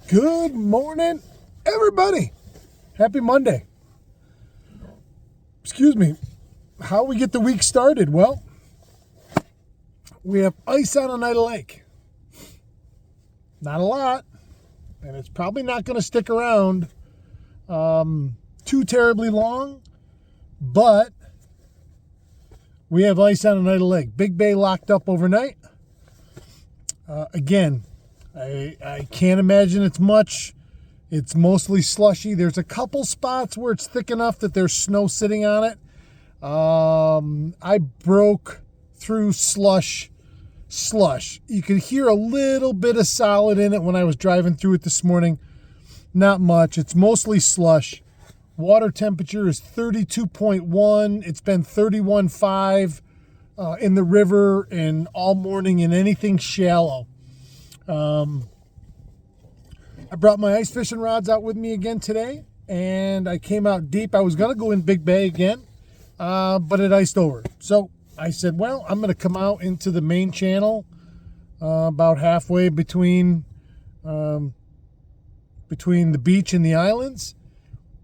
Good morning, everybody. Happy Monday. Excuse me. How we get the week started? Well, we have ice on Oneida Lake. Not a lot, and it's probably not going to stick around too terribly long, but we have ice on Oneida Lake. Big Bay locked up overnight. Again, I can't imagine it's much. It's mostly slushy. There's a couple spots where it's thick enough that there's snow sitting on it. I broke through slush. You could hear a little bit of solid in it when I was driving through it this morning. Not much. It's mostly slush. Water temperature is 32.1. It's been 31.5 in the river and all morning in anything shallow. I brought my ice fishing rods out with me again today, and I came out deep. I was going to go in Big Bay again, but it iced over. So I said, well, I'm going to come out into the main channel about halfway between the beach and the islands,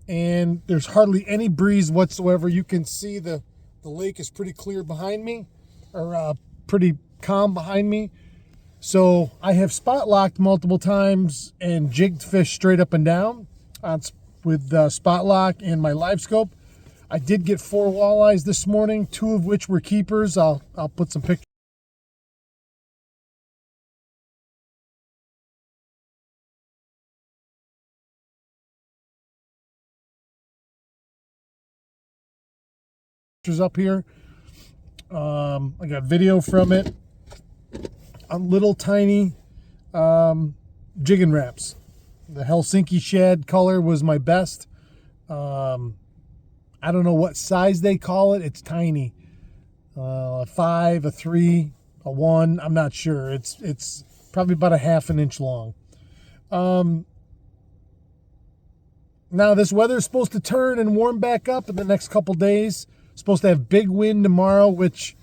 and there's hardly any breeze whatsoever. You can see the lake is pretty clear behind me, or pretty calm behind me. So I have spot locked multiple times and jigged fish straight up and down with spot lock and my live scope. I did get 4 walleyes this morning, 2 of which were keepers. I'll put some pictures up here. I got video from it. Little tiny jigging wraps. The Helsinki shad color was my best. I don't know what size they call it. It's tiny. A 5, a 3, a 1. I'm not sure. It's probably about a half an inch long. Now this weather is supposed to turn and warm back up in the next couple days. Supposed to have big wind tomorrow, which,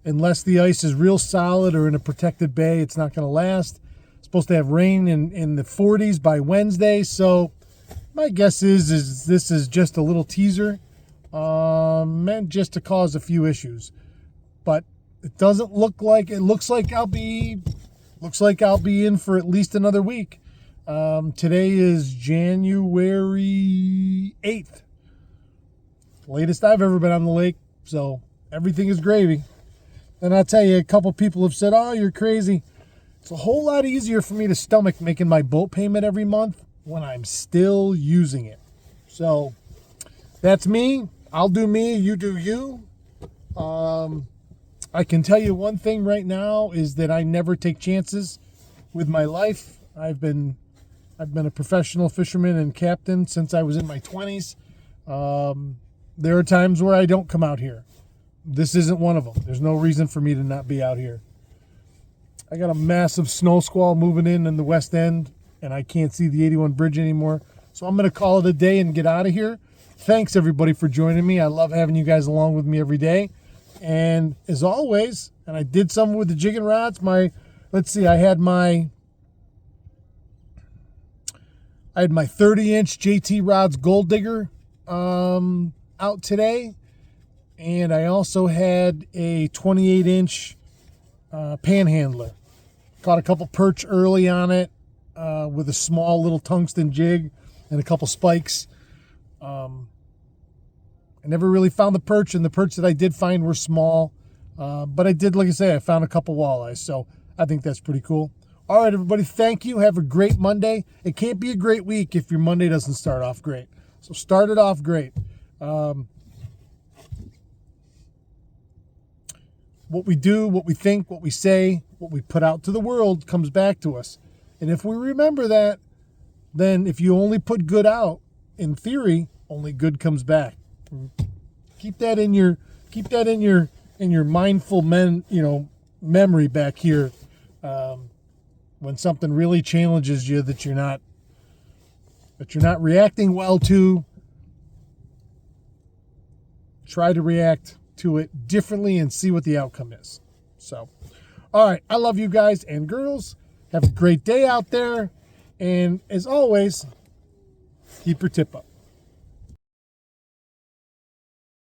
unless the ice is real solid or in a protected bay, it's not going to last. Supposed to have rain in the 40s by Wednesday. So my guess is this is just a little teaser, meant just to cause a few issues. But it doesn't look like it. Looks like I'll be in for at least another week. Today is January 8th. Latest I've ever been on the lake. So everything is gravy. And I'll tell you, a couple people have said, oh, you're crazy. It's a whole lot easier for me to stomach making my boat payment every month when I'm still using it. So that's me. I'll do me. You do you. I can tell you one thing right now is that I never take chances with my life. I've been a professional fisherman and captain since I was in my 20s. There are times where I don't come out here. This isn't one of them. There's no reason for me to not be out here. I got a massive snow squall moving in the west end, and I can't see the 81 bridge anymore. So I'm going to call it a day and get out of here. Thanks, everybody, for joining me. I love having you guys along with me every day. And as always, and I did some with the jigging rods. I had my 30-inch JT Rods Gold Digger out today. And I also had a 28-inch panhandler. Caught a couple perch early on it with a small little tungsten jig and a couple spikes. I never really found the perch, and the perch that I did find were small. But I did, like I say, I found a couple walleyes. So I think that's pretty cool. All right, everybody, thank you. Have a great Monday. It can't be a great week if your Monday doesn't start off great. So start it off great. What we do, what we think, what we say, what we put out to the world comes back to us. And if we remember that, then if you only put good out, in theory, only good comes back. Keep that in your mindful memory back here. When something really challenges you that you're not reacting well to, try to react to it differently and see what the outcome is. So, all right, I love you guys and girls. Have a great day out there, And as always, keep your tip up.